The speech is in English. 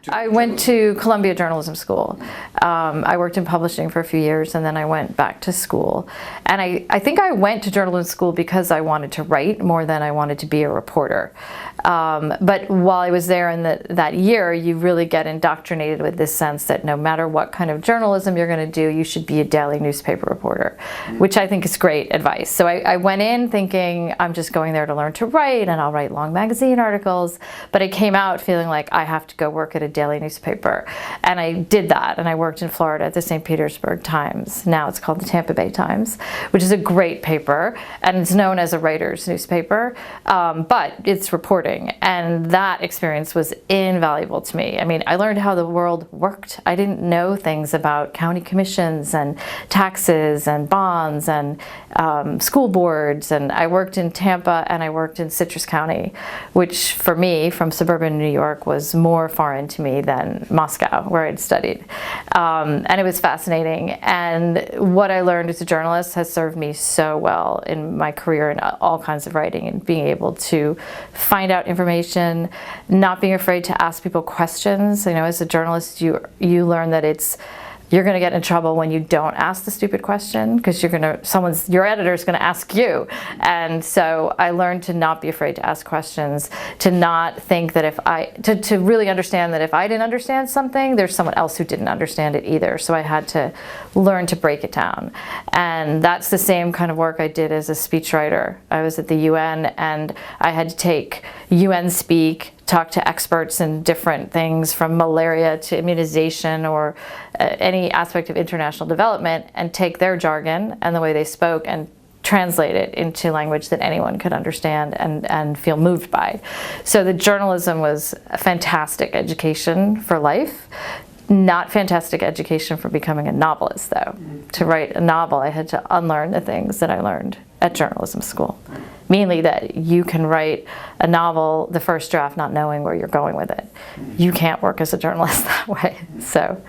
I went to Columbia Journalism School. I worked in publishing for a few years, and then I went back to school. And I think I went to journalism school because I wanted to write more than I wanted to be a reporter. But while I was there in that year, you really get indoctrinated with this sense that no matter what kind of journalism you're going to do, you should be a daily newspaper reporter, which I think is great advice. So I went in thinking I'm just going there to learn to write, and I'll write long magazine articles. But I came out feeling like I have to go work at a daily newspaper. And I did that, and I worked in Florida at the St. Petersburg Times. Now it's called the Tampa Bay Times, which is a great paper, and it's known as a writer's newspaper, but it's reporting. And that experience was invaluable to me. I mean, I learned how the world worked. I didn't know things about county commissions and taxes and bonds and school boards. And I worked in Tampa and I worked in Citrus County, which for me, from suburban New York, was more foreign to me than Moscow, where I'd studied. And it was fascinating. And what I learned as a journalist has served me so well in my career in all kinds of writing, and being able to find out information, not being afraid to ask people questions. You know, as a journalist, you learn that you're going to get in trouble when you don't ask the stupid question, because your editor is going to ask you. And so I learned to not be afraid to ask questions, to not think that to really understand that if I didn't understand something, there's someone else who didn't understand it either. So I had to learn to break it down. And that's the same kind of work I did as a speechwriter. I was at the UN, and I had to take UN speak, talk to experts in different things from malaria to immunization or any aspect of international development, and take their jargon and the way they spoke and translate it into language that anyone could understand and feel moved by. So the journalism was a fantastic education for life. Not fantastic education for becoming a novelist, though. To write a novel, I had to unlearn the things that I learned at journalism school. Mainly that you can write a novel, the first draft, not knowing where you're going with it. You can't work as a journalist that way. So